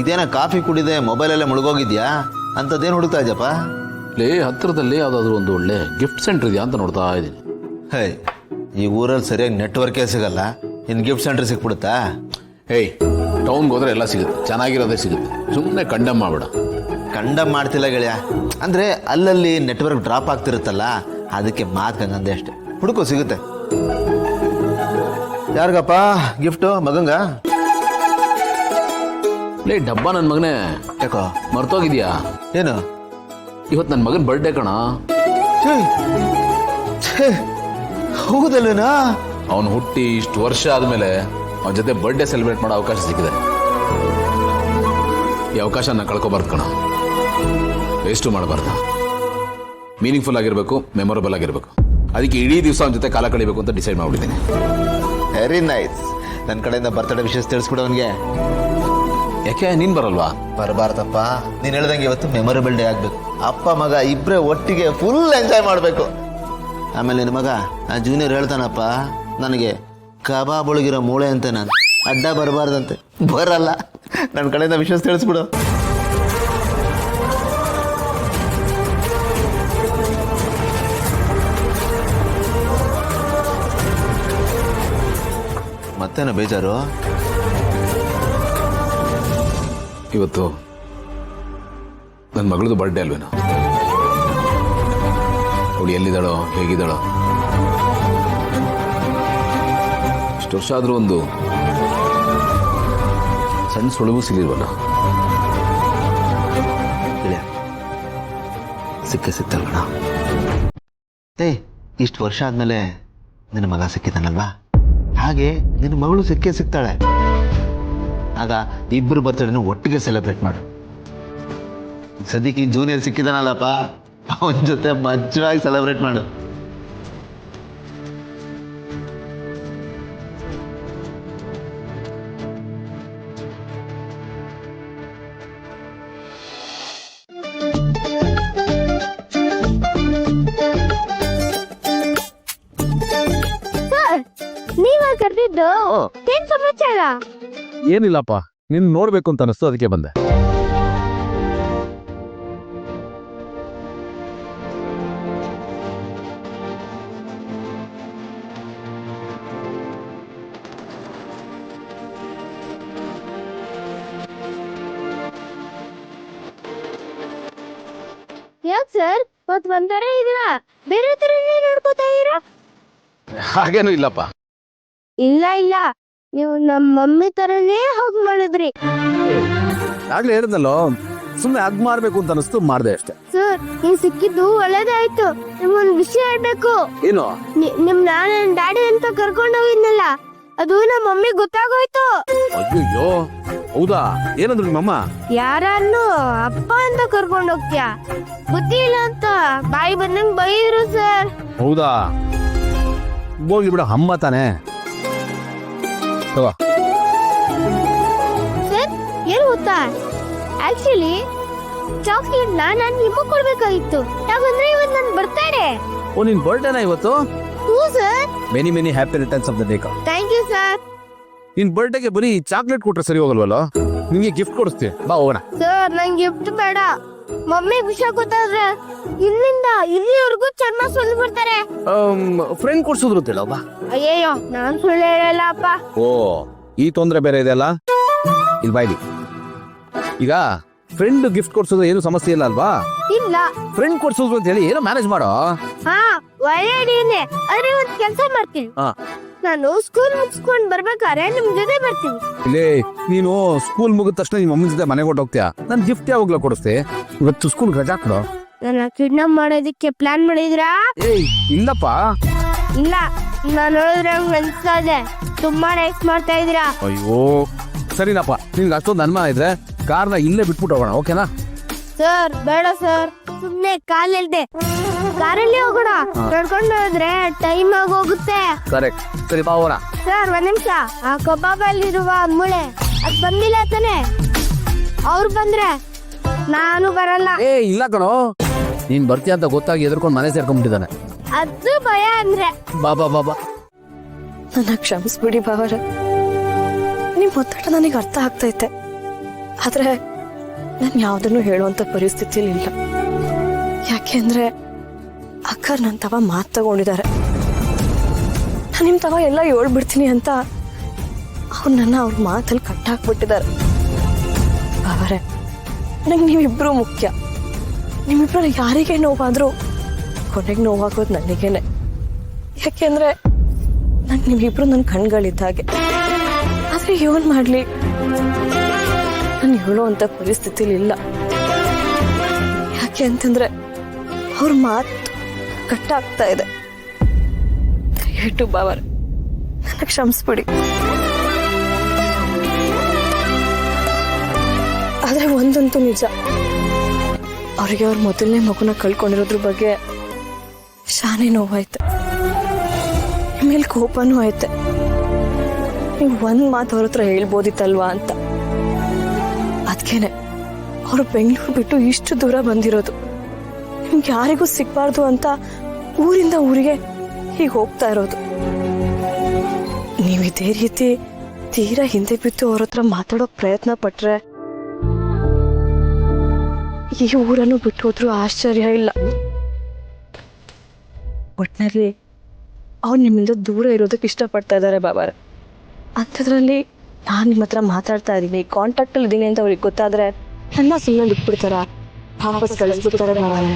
ಇದೇನ ಕಾಫಿ ಕುಡಿದೆ ಮೊಬೈಲಲ್ಲೇ ಮುಳುಗೋಗಿದ್ಯಾ ಅಂಥದ್ದೇನು ಹುಡುಕ್ತಾ ಇದ್ಯಪ್ಪ? ಲೇ ಹತ್ತಿರದಲ್ಲಿ ಯಾವುದಾದ್ರೂ ಒಂದು ಒಳ್ಳೆ ಗಿಫ್ಟ್ ಸೆಂಟರ್ ಇದೆಯಾ ಅಂತ ನೋಡ್ತಾ ಇದ್ದೀನಿ. ಹೇ, ಈ ಊರಲ್ಲಿ ಸರಿಯಾಗಿ ನೆಟ್ವರ್ಕೇ ಸಿಗಲ್ಲ, ಇನ್ನು ಗಿಫ್ಟ್ ಸೆಂಟರ್ ಸಿಕ್ಬಿಡುತ್ತಾ? ಹೇಯ್, ಟೌನ್ಗೆ ಹೋದ್ರೆ ಎಲ್ಲ ಸಿಗುತ್ತೆ, ಚೆನ್ನಾಗಿರೋದೇ ಸಿಗುತ್ತೆ. ಸುಮ್ಮನೆ ಕಂಡಮ್ ಮಾಡ್ಬೇಡ. ಕಂಡಮ್ ಮಾಡ್ತಿಲ್ಲ ಗೆಳೆಯ, ಅಂದರೆ ಅಲ್ಲಲ್ಲಿ ನೆಟ್ವರ್ಕ್ ಡ್ರಾಪ್ ಆಗ್ತಿರುತ್ತಲ್ಲ, ಅದಕ್ಕೆ ಮಾತ್ಕಂಗಂದೆ ಅಷ್ಟೆ. ಹುಡುಕೋ, ಸಿಗುತ್ತೆ. ಯಾರಿಗಪ್ಪ ಗಿಫ್ಟು? ಮಗಂಗ? ಲೇ ಡಬ್ಬ ನನ್ನ ಮಗನೇ, ಯಾಕೋ ಮರ್ತೋಗಿದ್ಯಾ? ಏನು? ಇವತ್ತು ನನ್ನ ಮಗನ ಬರ್ಡೇ ಕಣ. ಹೌದಲ್ಲೇನಾ? ಅವನು ಹುಟ್ಟಿ ಇಷ್ಟು ವರ್ಷ ಆದಮೇಲೆ ಅವನ ಜೊತೆ ಬರ್ಡೇ ಸೆಲೆಬ್ರೇಟ್ ಮಾಡೋ ಅವಕಾಶ ಸಿಕ್ಕಿದೆ. ಈ ಅವಕಾಶನ ಕಳ್ಕೊಬಾರ್ದು ಕಣ, ವೇಸ್ಟು ಮಾಡಬಾರ್ದು. ಮೀನಿಂಗ್ಫುಲ್ ಆಗಿರಬೇಕು, ಮೆಮೊರಬಲ್ ಆಗಿರಬೇಕು. ಅದಕ್ಕೆ ಇಡೀ ದಿವಸ ಅವನ ಜೊತೆ ಕಾಲ ಕಳಿಬೇಕು ಅಂತ ಡಿಸೈಡ್ ಮಾಡಿಬಿಟ್ಟಿದ್ದೀನಿ. Very nice. ನನ್ನ ಕಡೆಯಿಂದ ಬರ್ತಡೇ ವಿಷಯ ತಿಳಿಸ್ಬಿಡು ಅವನಿಗೆ. ಯಾಕೆ ನೀನು ಬರಲ್ವಾ? ಬರಬಾರ್ದಪ್ಪ, ನೀನು ಹೇಳ್ದಂಗೆ ಇವತ್ತು ಮೆಮೊರೇಬಲ್ ಡೇ ಆಗಬೇಕು. ಅಪ್ಪ ಮಗ ಇಬ್ಬರೇ ಒಟ್ಟಿಗೆ ಫುಲ್ ಎಂಜಾಯ್ ಮಾಡಬೇಕು. ಆಮೇಲೆ ನಿನ್ನ ಮಗ ಆ ಜೂನಿಯರ್ ಹೇಳ್ತಾನಪ್ಪ ನನಗೆ ಕಬಾಬ್ ಒಳಗಿರೋ ಮೂಳೆ ಅಂತೆ, ನಾನು ಅಡ್ಡ ಬರಬಾರ್ದಂತೆ. ಬರಲ್ಲ, ನನ್ನ ಕಡೆಯಿಂದ ವಿಷಯ ತಿಳಿಸ್ಬಿಡು. ಮತ್ತೇನೋ ಬೇಜಾರು? ಇವತ್ತು ನನ್ನ ಮಗಳದು ಬರ್ಡೇ ಅಲ್ವೇನೋ. ಅವಳು ಎಲ್ಲಿದ್ದಾಳೋ, ಹೇಗಿದ್ದಾಳೋ? ಇಷ್ಟು ವರ್ಷ ಆದರೂ ಒಂದು ಸಣ್ಣ ಸುಳಿವು ಸಿಗಲಿಲ್ವಲ್ಲ. ಸಿಕ್ಕಲ್ವಣ? ಇಷ್ಟು ವರ್ಷ ಆದ್ಮೇಲೆ ನಿನ್ನ ಮಗ ಸಿಕ್ಕಿದ್ದಾನಲ್ವಾ, ಹಾಗೆ ನಿನ್ನ ಮಗಳು ಸಿಗ್ತಾಳೆ. ಆಗ ಇಬ್ಬರು ಬರ್ತಡೇನು ಒಟ್ಟಿಗೆ ಸೆಲೆಬ್ರೇಟ್ ಮಾಡು. ಸದ್ಯಕ್ಕೆ ಜೂನಿಯರ್ ಸಿಕ್ಕಿದಾನಲ್ಲಪ್ಪ, ಅವನ ಜೊತೆ ಮಜವಾಗಿ ಸೆಲೆಬ್ರೇಟ್ ಮಾಡು. ನೀವ ಕರೆದಿದ್ದು ಏನ್ ಸಮಾಚಾರ? ಏನಿಲ್ಲಪ್ಪ, ನಿನ್ ನೋಡ್ಬೇಕು ಅಂತ ಅನಿಸ್ತು, ಅದಕ್ಕೆ ಬಂದೆ. ಯಾಕ್ ಸರ್ ಒಂಥರ ಇದೀರಾ, ಬೇರೆ ತರನೇ ನೋಡ್ಕೋತಾ ಇದೀರಾ? ಹಾಗೇನು ಇಲ್ಲಪ್ಪ. ಇಲ್ಲ ಇಲ್ಲ, ನೀವು ನಮ್ಮ ಮಮ್ಮಿ ತರನೇ ಹೋಗ್ ಮಾಡಿದ್ರಿ. ಆಗ್ಲೇ ಹೇಳಿದ್ನಲ್ಲೋ, ಸುಮ್ನೆ ಅದ್ ಮಾಡ್ಬೇಕು ಅಂತ ಅನಿಸ್ತು, ಮಾಡ್ದೆ ಅಷ್ಟೇ. ಸರ್ ನೀವ್ ಸಿಕ್ಕಿದ್ದು ಒಳ್ಳೇದಾಯ್ತು. ನಿಮ್ಗೊಂದ್ ವಿಷಯ ಹೇಳ್ಬೇಕು. ಏನು? ನಿಮ್ ನಾನು ಡ್ಯಾಡಿ ಅಂತ ಕರ್ಕೊಂಡು ಹೋಗಿದ್ನಲ್ಲ, ಅದು ನಮ್ಮ ಮಮ್ಮಿ ಗೊತ್ತಾಗೋಯ್ತು. ಅಯ್ಯೋ, ಹೌದಾ? ಏನಂದ್ರು ನಿಮ್ಮಮ್ಮ? ಯಾರನ್ನು ಅಪ್ಪ ಅಂತ ಕರ್ಕೊಂಡು ಹೋಗ್ತೀಯಾ, ಬುದ್ಧಿ ಇಲ್ಲ ಅಂತ ಬಾಯಿ ಬಂದಂಗ್ ಬೈದ್ರು ಸರ್. ಹೌದಾ? ಹೋಗ್ಲಿ ಬಿಡ, ಅಮ್ಮ ತಾನೆ. ಸರ್ ಏನ್ ಗೊತ್ತಾ, ಆಕ್ಚುಲಿ ಚಾಕ್ಲೇಟ್ ನಾನು ನಿಮಗ್ ಕೊಡ್ಬೇಕಾಗಿತ್ತು. ಯಾಕಂದ್ರೆ ಇವತ್ತು ನನ್ ಬರ್ತಾಡೆ. ಓ, ನಿನ್ ಬರ್ಡೇನಾ ಇವತ್ತು? ಹ್ಞೂ sir. Many many happy returns of the day. Thank you sir. ನಿನ್ ಬರ್ಡೇಗೆ ಬರೀ ಚಾಕ್ಲೇಟ್ ಕೊಟ್ರೆ ಸರಿ ಹೋಗಲ್ವಲ್ಲ, ನಿಂಗೆ ಗಿಫ್ಟ್ ಕೊಡಿಸ್ತೀವಿ, ಬಾ ಹೋಗೋಣ. ಸರ್ ನಂಗೆ ಗಿಫ್ಟ್ ಬೇಡ. ಮಮ್ಮಿ ವಿಷಯ ಗೊತ್ತಾದ್ರೆ ಇಲ್ಲಿಂದ ಇಲ್ಲಿವರೆಗೂ ಚೆನ್ನಾಗಿ ಸುಳ್ಳು ಬಿಡ್ತಾರೆ. ಫ್ರೆಂಡ್ ಕೊಡ್ಸಿದ್ರು ಅಂತೇಳ, ಬಾ. ಅಯ್ಯಯ್ಯೋ, ನಾನ್ ಸುಳ್ಳು ಹೇಳಲ್ಲ ಅಪ್ಪ. ಓ, ಈ ತೊಂದ್ರೆ ಬೇರೆ ಇದೆ ಅಲ್ಲ. ಇಲ್ಲಿ ಬಾಯ್ಲಿ, ಈಗ ಫ್ರೆಂಡ್ ಗಿಫ್ಟ್ ಕೊಡ್ಸೋದು ಏನು ಸಮಸ್ಯೆ ಇಲ್ಲ ಅಲ್ವಾ? ಇಲ್ಲ. ಫ್ರೆಂಡ್ ಕೊಡ್ಸೋದು ಅಂತ ಹೇಳಿ ಏನೋ ಮ್ಯಾನೇಜ್ ಮಾಡೋ. ಹಾ, ಒಳ್ಳೆ ಐಡಿಯಾನೆ. ಆದ್ರೆ ಒಂದ್ ಕೆಲಸ ಮಾಡ್ತೀನಿ. ನಾನು ಸ್ಕೂಲ್ ಮುಗಿಸ್ಕೊಂಡ್ ಬರ್ಬೇಕಾದ್ರೆ ನಿಮ್ ಜೊತೆ ಬರ್ತೀನಿ. ಇಲ್ಲೇ ನೀನು ಸ್ಕೂಲ್ ಮುಗಿದ ತಕ್ಷಣ ನಿಮ್ಮ ಮಮ್ಮಿ ಜೊತೆ ಮನೆಗೆ ಹೊಟ್ಟೋಗ್ತೀಯಾ, ನನ್ ಗಿಫ್ಟ್ ಯಾವಾಗ್ಲೂ ಕೊಡಿಸ್ತೆ. ಇವತ್ತು ಸ್ಕೂಲ್ ರಜಾ ಕೊಡು. ನನ್ನ ಕಿಡ್ನಾಪ್ ಮಾಡೋದಕ್ಕೆ ಪ್ಲಾನ್ ಮಾಡಿದ್ರಾ? ಏಯ್ ಇಲ್ಲಪ್ಪ. ಇಲ್ಲ, ನಾನು ನೋಡಿದ್ರೆ ಅನ್ಸ್ತಾ ಇದೆ ತುಂಬಾ ನೈಸ್ ಮಾಡ್ತಾ ಇದೀರಾ. ಅಯ್ಯೋ ಸರಿನಪ್ಪ, ನಿನ್ಗೆ ಅಷ್ಟೊಂದು ಅನುಮಾನ ಇದ್ರೆ ಕಾರ್ನ ಇಲ್ಲೇ ಬಿಟ್ಬಿಟ್ಟು ಹೋಗೋಣ, ಓಕೆನಾ? ಸರ್ ಬೇಡ ಸರ್, ಸುಮ್ನೆ ಕಾಲಿಲ್ದೆ ಕಾರಲ್ಲಿ ಹೋಗೋಣ. ನಡ್ಕೊಂಡು ಹೋದ್ರೆ ಟೈಮ್ ಆಗಿ ಹೋಗುತ್ತೆ. ಕರೆಕ್ಟ್, ಸರಿ ಬಾ ಹೋಗೋಣ. ಸರ್ ಒಂದ್ ನಿಮಿಷ, ಆ ಕಬಾಬಲ್ಲಿರುವ ಮೂಳೆ ಅದ್ ಬಂದಿಲ್ಲ ತಾನೆ? ಅವ್ರು ಬಂದ್ರೆ ನಾನು ಬರಲ್ಲ. ಏ ಇಲ್ಲ ಕಣೋ, ನೀನ್ ಬರ್ತೀಯ ಅಂತ ಗೊತ್ತಾಗಿ ಎದ್ರಕೊಂಡು ಮನೆ ಸೇರ್ಕೊಂಡ್ಬಿಟ್ಟಿದ್ದಾನೆ. ಅದು ಭಯ ಅಂದ್ರೆ. ಬಾಬಾ ಬಾಬಾ, ನನ್ನ ಕ್ಷಮಿಸ್ಬಿಡಿ ಬಾವರ. ನಿಮ್ ಒತ್ತಡ ನನಗೆ ಅರ್ಥ ಆಗ್ತೈತೆ, ಆದರೆ ನಾನು ಯಾವುದನ್ನು ಹೇಳುವಂಥ ಪರಿಸ್ಥಿತಿಯಲ್ಲಿ ಇಲ್ಲ. ಯಾಕೆಂದರೆ ಅಕ್ಕ ನನ್ನ ತವ ಮಾತು ತಗೊಂಡಿದ್ದಾರೆ. ನಾನು ನಿಮ್ಮ ತವ ಎಲ್ಲ ಹೇಳ್ಬಿಡ್ತೀನಿ ಅಂತ ಅವ್ರು ನನ್ನ ಅವ್ರ ಮಾತಲ್ಲಿ ಕಟ್ಟಾಕ್ಬಿಟ್ಟಿದ್ದಾರೆ. ಅವರೇ, ನಂಗೆ ನೀವಿಬ್ಬರು ಮುಖ್ಯ. ನಿಮ್ಮಿಬ್ಬರಲ್ಲಿ ಯಾರಿಗೆ ನೋವಾದರೂ ಕೊನೆಗೆ ನೋವಾಗೋದು ನನಗೇನೆ. ಯಾಕೆಂದರೆ ನಂಗೆ ನೀವಿಬ್ಬರು ನನ್ನ ಕಣ್ಗಳಿದ್ದಾಗೆ. ಆದರೆ ಏನು ಮಾಡಲಿ, ನಾನು ಹೇಳೋವಂಥ ಪರಿಸ್ಥಿತಿಲಿ ಇಲ್ಲ. ಯಾಕೆ ಅಂತಂದರೆ ಅವ್ರ ಮಾತು ಕಟ್ಟಾಗ್ತಾ ಇದೆ. ದಯವಿಟ್ಟು ಬಾವರೆ ನನಗೆ ಕ್ಷಮಿಸ್ಬಿಡಿ. ಆದರೆ ಒಂದಂತೂ ನಿಜ, ಅವರಿಗೆ ಅವ್ರ ಮೊದಲನೇ ಮಗುನ ಕಳ್ಕೊಂಡಿರೋದ್ರ ಬಗ್ಗೆ ಶಾನೆ ನೋವಾಯ್ತು. ಮೇಲೆ ಕೋಪನೂ ಆಯ್ತೆ. ನೀವು ಒಂದು ಮಾತು ಅವ್ರ ಹತ್ರ ಹೇಳ್ಬೋದಿತ್ತಲ್ವಾ ಅಂತ. ಅದಕ್ಕೇನೆ ಅವರು ಬೆಂಗಳೂರು ಬಿಟ್ಟು ಇಷ್ಟು ದೂರ ಬಂದಿರೋದು. ನಿಮ್ಗೆ ಯಾರಿಗೂ ಸಿಗಬಾರ್ದು ಅಂತ ಊರಿಂದ ಊರಿಗೆ ಹೀಗೆ ಹೋಗ್ತಾ ಇರೋದು. ನೀವು ಇದೇ ರೀತಿ ತೀರಾ ಹಿಂದೆ ಬಿದ್ದು ಅವ್ರ ಹತ್ರ ಮಾತಾಡೋ ಪ್ರಯತ್ನ ಪಟ್ರೆ ಈ ಊರನ್ನು ಬಿಟ್ಟು ಹೋದ್ರೂ ಆಶ್ಚರ್ಯ ಇಲ್ಲ. ಒಟ್ಟಿನಲ್ಲಿ ಅವ್ರು ನಿಮ್ಮಿಂದ ದೂರ ಇರೋದಕ್ಕೆ ಇಷ್ಟಪಡ್ತಾ ಇದ್ದಾರೆ ಬಾಬಾರೆ. ಅಂಥದ್ರಲ್ಲಿ ನಾನು ನಿಮ್ಮ ಹತ್ರ ಮಾತಾಡ್ತಾ ಇದ್ದೀನಿ, ಕಾಂಟ್ಯಾಕ್ಟಲ್ಲಿ ಇದ್ದೀನಿ ಅಂತ ಅವ್ರಿಗೆ ಗೊತ್ತಾದರೆ ನನ್ನ ಸುಮ್ಮನೆ ಬಿಟ್ಬಿಡ್ತಾರ, ವಾಪಸ್ ಕಳಿಸ್ಬಿಡ್ತಾರೆ ಬಾಬಾರೆ.